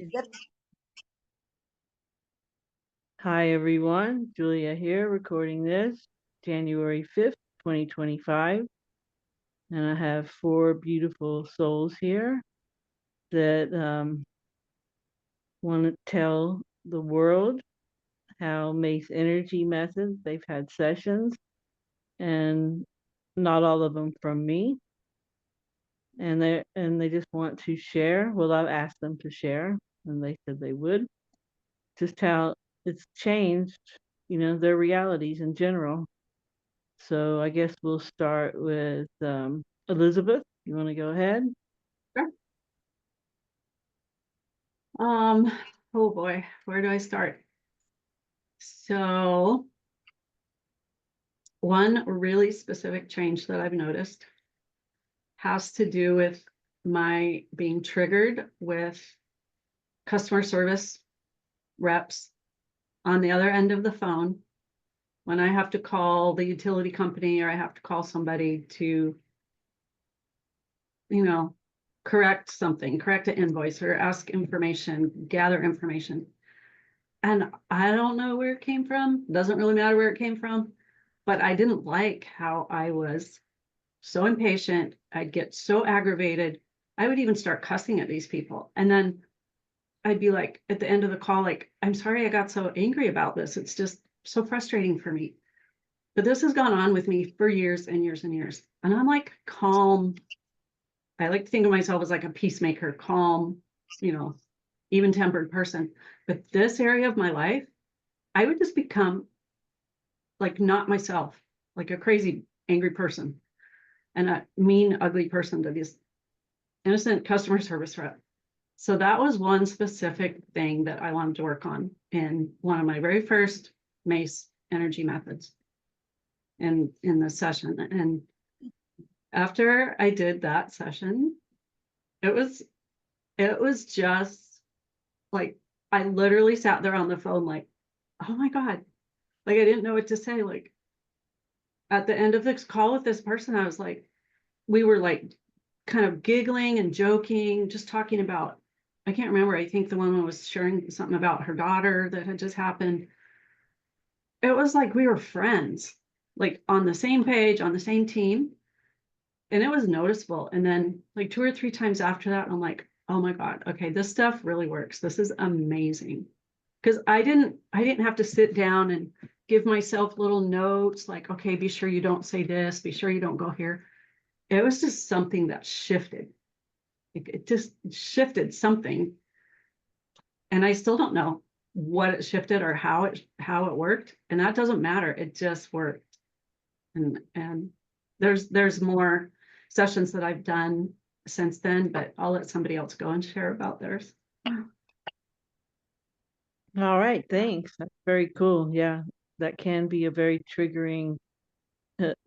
Is that Hi, everyone. Julia here, recording this January 5th, 2025. And I have four beautiful souls here that want to tell the world how Mace Energy Method, they've had sessions, and not all of them from me. And they just want to share. Well, I've asked them to share, and they said they would. Just how it's changed, their realities in general. So I guess we'll start with Elizabeth. You want to go ahead? Sure. Oh boy, where do I start? So one really specific change that I've noticed has to do with my being triggered with customer service reps on the other end of the phone when I have to call the utility company or I have to call somebody to, correct something, correct an invoice or ask information, gather information. And I don't know where it came from. Doesn't really matter where it came from. But I didn't like how I was so impatient. I'd get so aggravated. I would even start cussing at these people. And then I'd be like, at the end of the call, like, I'm sorry I got so angry about this. It's just so frustrating for me. But this has gone on with me for years and years and years. And I'm like calm. I like to think of myself as like a peacemaker, calm, even-tempered person. But this area of my life, I would just become like not myself, like a crazy, angry person and a mean, ugly person to this innocent customer service rep. So that was one specific thing that I wanted to work on in one of my very first Mace Energy Methods in the session. And after I did that session, it was just like I literally sat there on the phone like, oh my God. Like I didn't know what to say. Like at the end of this call with this person, I was like, we were like kind of giggling and joking, just talking about, I can't remember. I think the woman was sharing something about her daughter that had just happened. It was like we were friends, like on the same page, on the same team. And it was noticeable. And then like 2 or 3 times after that, I'm like, oh my God, okay, this stuff really works. This is amazing. Because I didn't have to sit down and give myself little notes like, okay, be sure you don't say this, be sure you don't go here. It was just something that shifted. It just shifted something. And I still don't know what it shifted or how it worked. And that doesn't matter. It just worked. And there's more sessions that I've done since then, but I'll let somebody else go and share about theirs. All right, thanks. That's very cool. Yeah, that can be a very triggering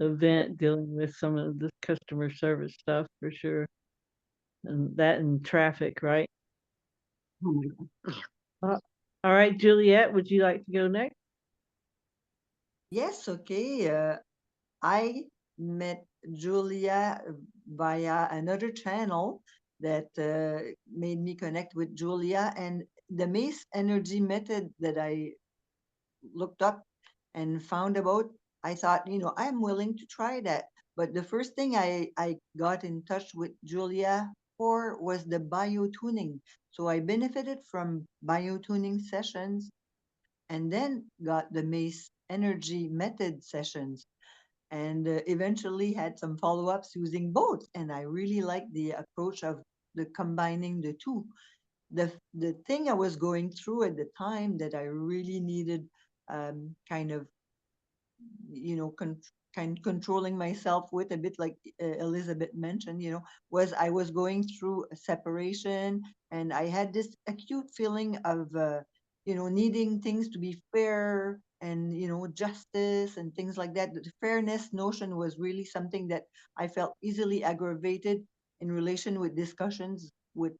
event dealing with some of the customer service stuff for sure. And that and traffic, right? Oh my God. Uh, all right, Juliet, would you like to go next? yes? Okay. I met Julia via another channel that made me connect with Julia, and the Mace Energy Method that I looked up and found about. I thought, I'm willing to try that. But the first thing I got in touch with Julia for was the biotuning. So I benefited from biotuning sessions and then got the Mace Energy Method sessions and eventually had some follow-ups using both. And I really like the approach of the combining the two. The thing I was going through at the time that I really needed kind of kind controlling myself with a bit like Elizabeth mentioned, was I was going through a separation and I had this acute feeling of needing things to be fair and justice and things like that. The fairness notion was really something that I felt easily aggravated in relation with discussions with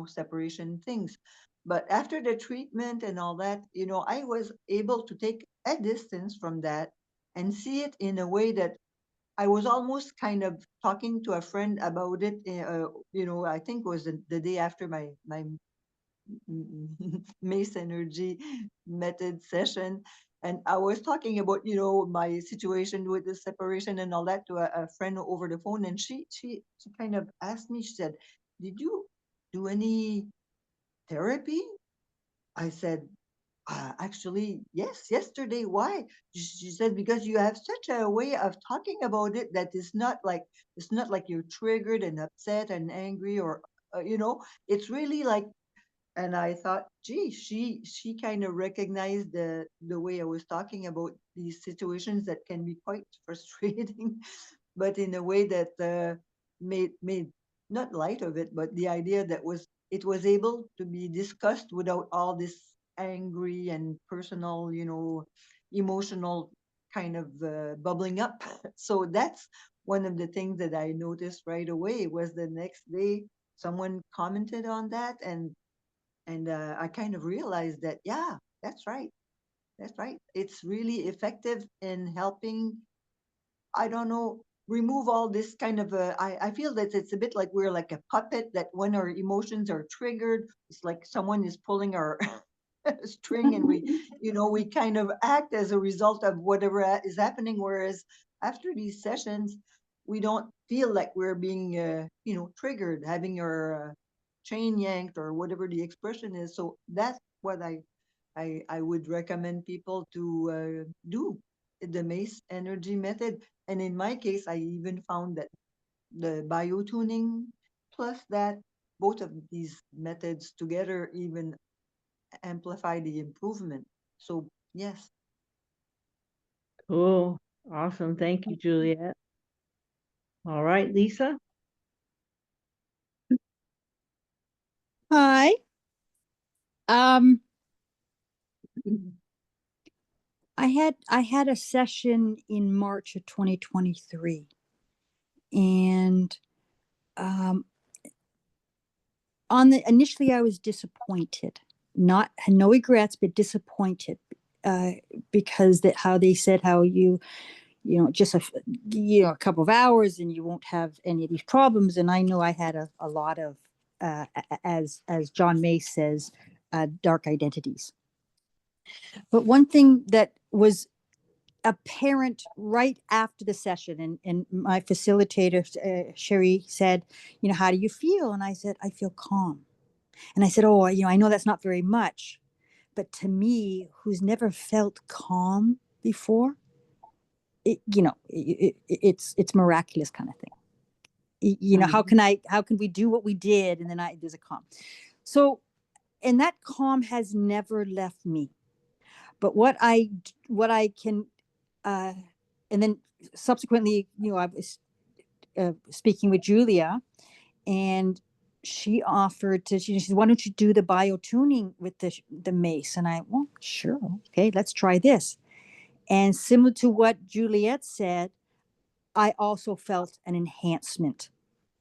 separation things. But after the treatment and all that, I was able to take a distance from that and see it in a way that I was almost kind of talking to a friend about it. I think it was the day after my Mace Energy Method session. And I was talking about, my situation with the separation and all that to a friend over the phone. And she kind of asked me, she said, "Did you do any therapy?" I said, actually, yes, yesterday. Why? She said, because you have such a way of talking about it that it's not like you're triggered and upset and angry or, it's really like. And I thought, gee, she kind of recognized the way I was talking about these situations that can be quite frustrating, but in a way that made not light of it, but the idea that it was able to be discussed without all this angry and personal, emotional kind of bubbling up. So that's one of the things that I noticed right away was the next day someone commented on that, and I kind of realized that, yeah, that's right. That's right. It's really effective in helping, I don't know, remove all this kind of, I feel that it's a bit like we're like a puppet that when our emotions are triggered, it's like someone is pulling our string and we kind of act as a result of whatever is happening. Whereas after these sessions, we don't feel like we're being, triggered, having our chain yanked or whatever the expression is. So that's what I would recommend people to do the Mace Energy Method. And in my case, I even found that the biotuning plus that both of these methods together even amplify the improvement. So yes. Cool. Awesome. Thank you, Juliet. All right, Lisa. Hi. Um, I had a session in March of 2023, and um, on the initially I was disappointed, not had no regrets, but disappointed uh, because that how they said how just a couple of hours and you won't have any of these problems, and I know I had a lot of as John Mace says, dark identities. But one thing that was apparent right after the session, and my facilitator Sherry said, how do you feel? And I said, I feel calm. And I said, oh, I know that's not very much, but to me, who's never felt calm before, it's miraculous kind of thing. How can we do what we did, and then there's a calm. So, and that calm has never left me. But what I can, and then subsequently, I was speaking with Julia, and she offered to. She said, "Why don't you do the biotuning with the Mace?" And well, sure, okay, let's try this. And similar to what Juliet said, I also felt an enhancement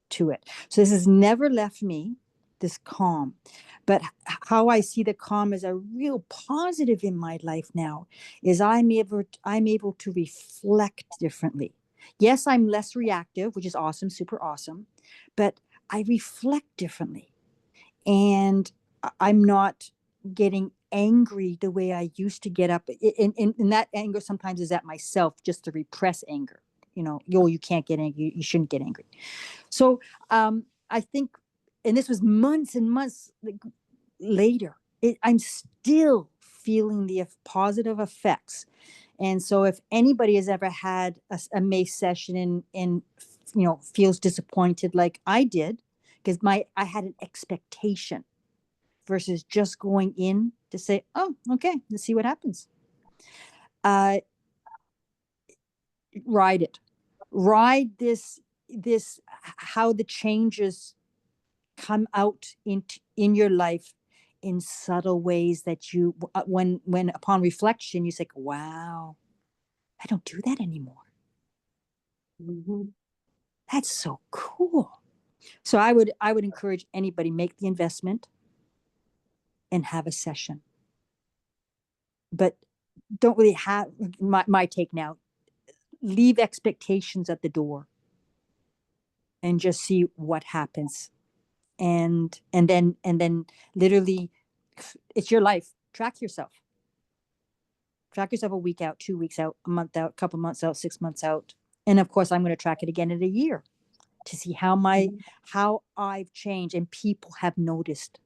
to it. So this has never left me, this calm. But how I see the calm as a real positive in my life now is I'm able to reflect differently. Yes, I'm less reactive, which is awesome, super awesome, but I reflect differently. And I'm not getting angry the way I used to get up. And that anger sometimes is at myself, just to repress anger. You can't get angry. You shouldn't get angry. So I think, and this was months and months later, I'm still feeling the positive effects. And so if anybody has ever had a Mace session and feels disappointed like I did, because I had an expectation versus just going in to say, oh, okay, let's see what happens. Ride it. Ride this how the changes come out in your life in subtle ways that you when upon reflection you say, wow, I don't do that anymore. Mm-hmm. That's so cool. So I would encourage anybody, make the investment and have a session, but don't really have my take now, leave expectations at the door and just see what happens. And then literally It's your life. Track yourself. Track yourself a week out, 2 weeks out, a month out, a couple months out, 6 months out. And of course, I'm going to track it again in a year to see how I've changed and people have noticed.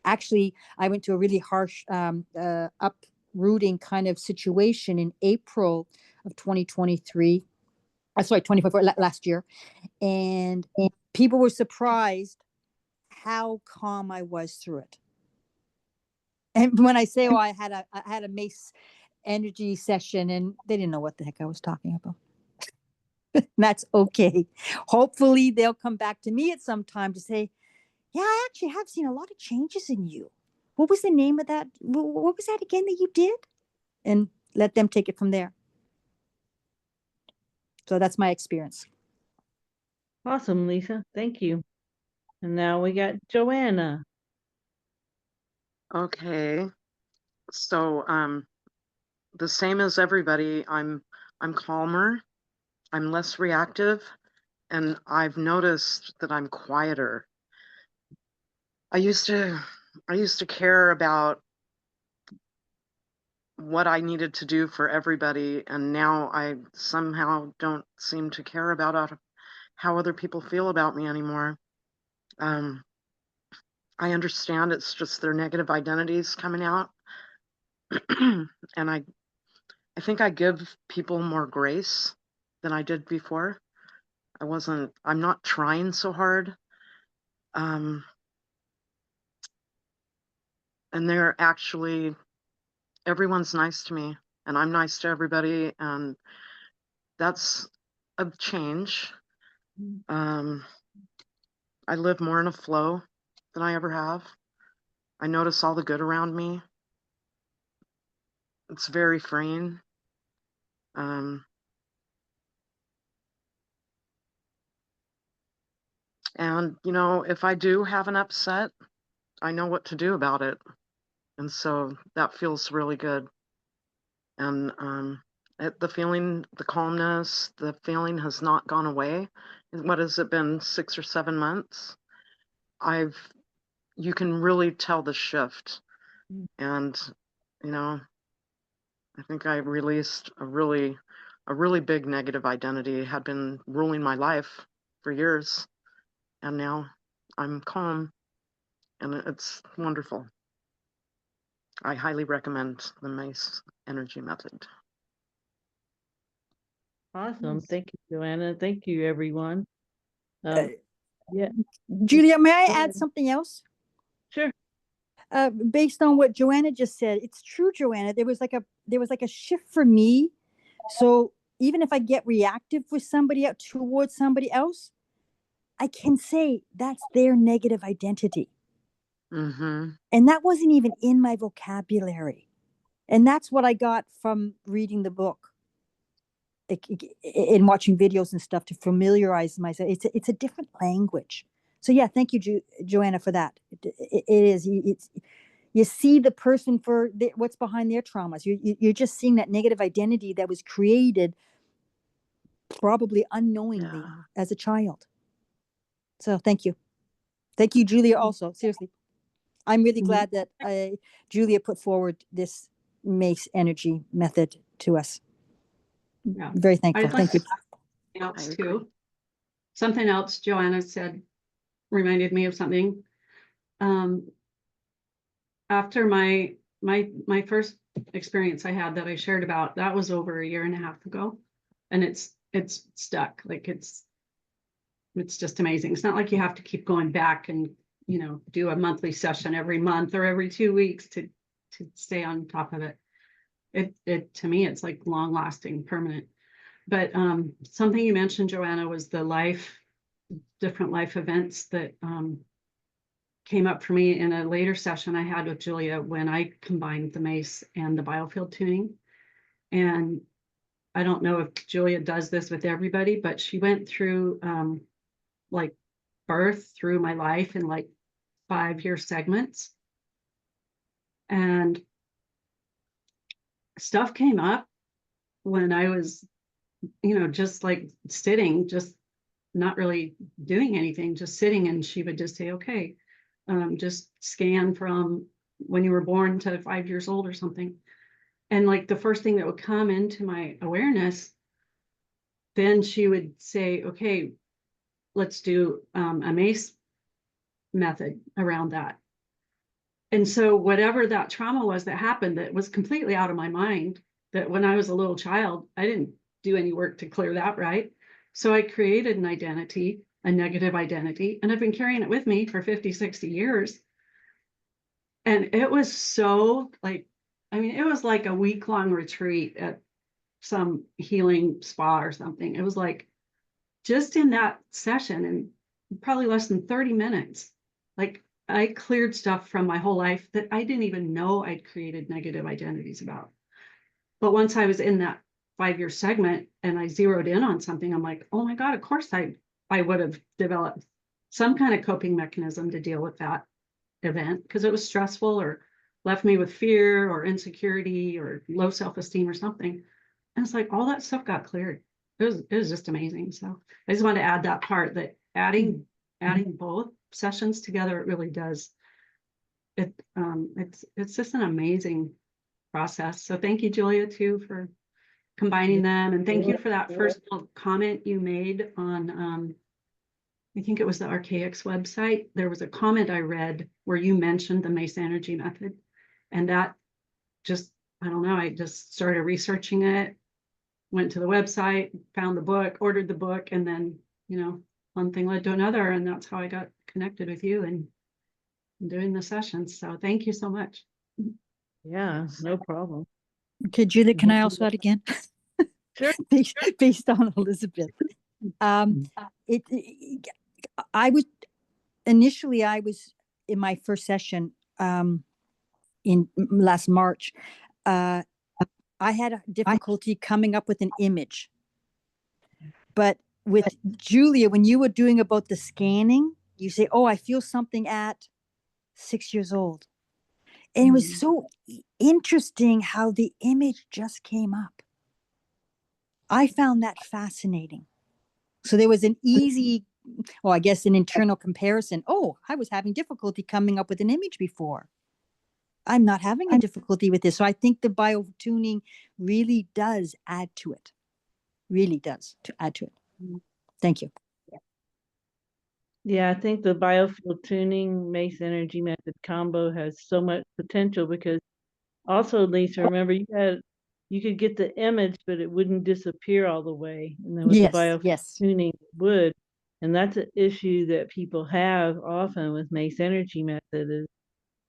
Actually, I went to a really harsh uprooting kind of situation in April of 2023. Sorry, 2024, last year. And people were surprised how calm I was through it. And when I say, I had a Mace Energy Session, and they didn't know what the heck I was talking about. That's okay. Hopefully they'll come back to me at some time to say, yeah, I actually have seen a lot of changes in you. What was the name of that? What was that again that you did? And let them take it from there. So that's my experience. Awesome, Lisa. Thank you. And now we got Joanna. Okay. So the same as everybody, I'm calmer, I'm less reactive, and I've noticed that I'm quieter. I used to care about what I needed to do for everybody, and now I somehow don't seem to care about how other people feel about me anymore. I understand it's just their negative identities coming out. And I think I give people more grace than I did before. I'm not trying so hard. And everyone's nice to me, and I'm nice to everybody, and that's a change. I live more in a flow than I ever have. I notice all the good around me. It's very freeing. And, if I do have an upset, I know what to do about it. And so that feels really good. And the calmness, the feeling has not gone away. What has it been, 6 or 7 months? You can really tell the shift. And, I think I released a really big negative identity, had been ruling my life for years. And now I'm calm, and it's wonderful. I highly recommend the Mace Energy Method. Awesome. Thank you, Joanna. Thank you, everyone. Yeah. Julia, may I add something else? Sure. Based on what Joanna just said, it's true, Joanna. There was like a shift for me. So even if I get reactive with somebody towards somebody else, I can say that's their negative identity. Mm-hmm. And that wasn't even in my vocabulary. And that's what I got from reading the book and watching videos and stuff to familiarize myself. It's a different language. So yeah, thank you, Joanna, for that. It is. You see the person for what's behind their traumas. You're just seeing that negative identity that was created probably unknowingly as a child. So thank you. Thank you, Julia, also. Seriously. I'm really glad that Julia put forward this Mace Energy Method to us. Yeah. Very thankful. Thank you. Else too. Something else Joanna said reminded me of something. After my first experience I had that I shared about, that was over 1.5 years ago, and it's stuck. Like it's just amazing. It's not like you have to keep going back and do a monthly session every month or every 2 weeks to stay on top of it. It to me, it's like long lasting, permanent. But something you mentioned, Joanna, was the different life events that came up for me in a later session I had with Julia when I combined the Mace and the Biofield tuning. And I don't know if Julia does this with everybody, but she went through like birth through my life in like 5-year segments. And stuff came up when I was, just like sitting, just not really doing anything, just sitting. And she would just say, okay, just scan from when you were born to 5 years old or something. And like the first thing that would come into my awareness, then she would say, okay, let's do a Mace method around that. And so whatever that trauma was that happened, that was completely out of my mind, that when I was a little child, I didn't do any work to clear that, right? So I created an identity, a negative identity, and I've been carrying it with me for 50, 60 years. And it was so like, I mean, it was like a week-long retreat at some healing spa or something. It was like just in that session, in probably less than 30 minutes, like I cleared stuff from my whole life that I didn't even know I'd created negative identities about. But once I was in that 5-year segment and I zeroed in on something, I'm like, oh my God, of course I would have developed some kind of coping mechanism to deal with that event because it was stressful or left me with fear or insecurity or low self-esteem or something. And it's like all that stuff got cleared. It was just amazing. So I just want to add that part, that adding both sessions together, it really does. It's just an amazing process. So thank you, Julia, too, for combining them. And thank you for that first little comment you made on I think it was the Archaix website. There was a comment I read where you mentioned the Mace Energy Method. And that just, I don't know, I just started researching it, went to the website, found the book, ordered the book, and then, one thing led to another. And that's how I got connected with you and doing the sessions. So thank you so much. Yeah, no problem. Okay, Julia, can I also add again? Sure. based on Elizabeth. I was in my first session in last March. I had a difficulty coming up with an image, but with Julia, when you were doing about the scanning, you say, "Oh, I feel something at 6 years old," and it was so interesting how the image just came up. I found that fascinating. So there was an easy, well, I guess an internal comparison. Oh, I was having difficulty coming up with an image before. I'm not having a difficulty with this. So I think the biotuning really does add to it. Really does to add to it. Thank you. Yeah, I think the Biofield Tuning Mace Energy Method combo has so much potential because also, Lisa, remember you could get the image, but it wouldn't disappear all the way. And then with the Biofield Tuning, it would. And that's an issue that people have often with Mace Energy Method is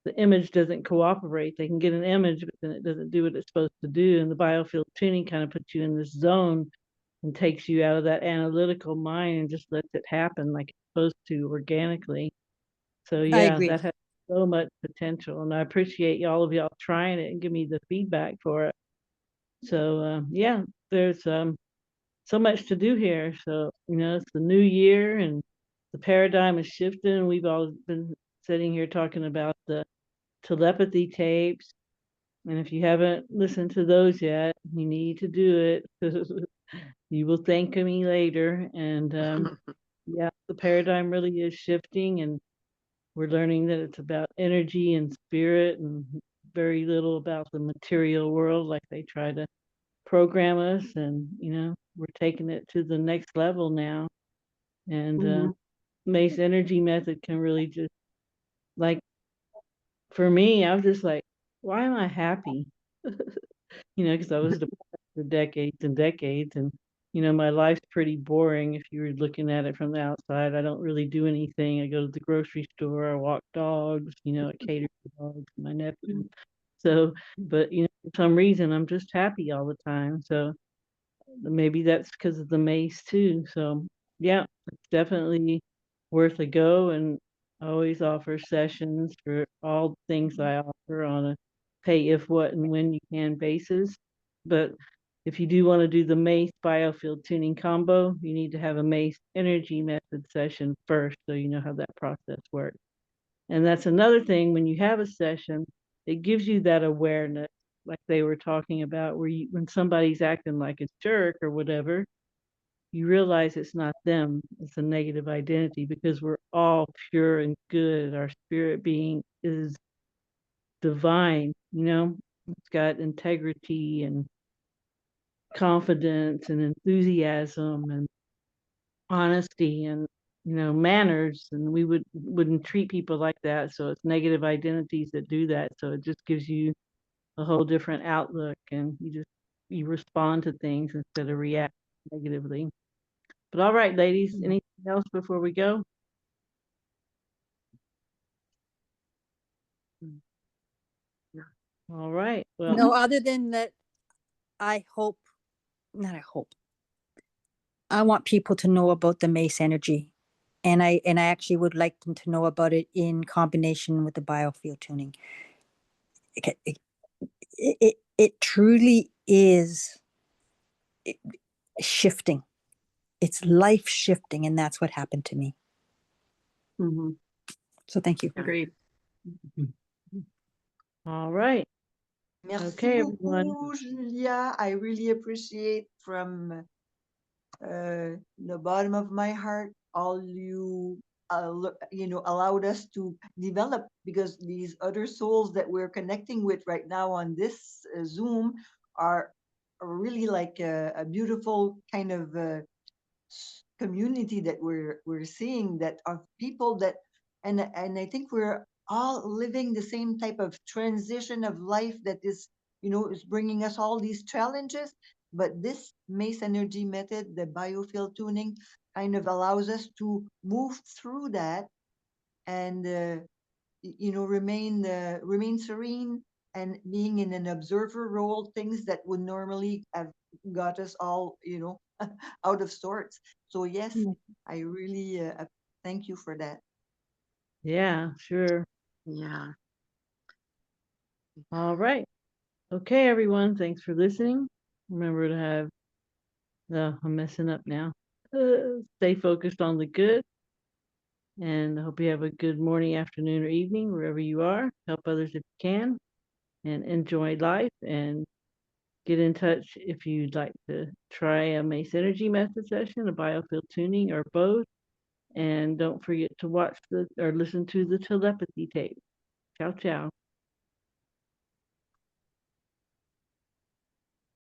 the image doesn't cooperate. They can get an image, but then it doesn't do what it's supposed to do. And the Biofield Tuning kind of puts you in this zone and takes you out of that analytical mind and just lets it happen like it's supposed to organically. So yeah, that has so much potential, and I appreciate all of y'all trying it and give me the feedback for it. So yeah, there's so much to do here. So it's the new year and the paradigm is shifting. We've all been sitting here talking about the telepathy tapes, and if you haven't listened to those yet, you need to do it. You will thank me later. And yeah, the paradigm really is shifting, and we're learning that it's about energy and spirit and very little about the material world like they try to program us. And, we're taking it to the next level now. And Mace Energy Method can really just, like, for me, I was just like, why am I happy? Because I was depressed for decades and decades. And, my life's pretty boring if you were looking at it from the outside. I don't really do anything. I go to the grocery store, I walk dogs, I cater to dogs, my nephew. So, but, for some reason, I'm just happy all the time. So maybe that's because of the mace too. So, yeah, it's definitely worth a go. And I always offer sessions for all the things I offer on a pay if, what, and when you can basis. But if you do want to do the Mace Biofield Tuning Combo, you need to have a Mace Energy Method session first so you know how that process works. And that's another thing, when you have a session, it gives you that awareness, like they were talking about, where when somebody's acting like a jerk or whatever, you realize it's not them, it's a negative identity, because we're all pure and good. Our spirit being is divine, you know, it's got integrity and confidence and enthusiasm and honesty and, you know, manners, and we wouldn't treat people like that. So it's negative identities that do that. So it just gives you a whole different outlook, and you respond to things instead of react negatively. But all right, ladies, anything else before we go? Yeah. All right. Well, No, other than that, I hope, not I hope, I want people to know about the Mace Energy. And I actually would like them to know about it in combination with the biofield tuning. It truly is shifting. It's life shifting, and that's what happened to me. Mhm. So thank you. Agreed. all right. Merci Okay, everyone. beaucoup, Julia. I really appreciate from the bottom of my heart all you allowed us to develop, because these other souls that we're connecting with right now on this Zoom are really like a beautiful kind of community that we're seeing, that of people that, and I think we're all living the same type of transition of life that is, is bringing us all these challenges. But this Mace Energy Method, the biofield tuning, kind of allows us to move through that and remain serene and being in an observer role, things that would normally have got us all out of sorts. So yes, I really thank you for that. Yeah, sure. Yeah. All right. Okay, everyone. Thanks for listening. Remember to have I'm messing up now. Stay focused on the good, and I hope you have a good morning, afternoon, or evening, wherever you are. Help others if you can, and enjoy life. And get in touch if you'd like to try a Mace Energy Method session, a biofield tuning, or both. And don't forget to watch or listen to the telepathy tape. Ciao, ciao.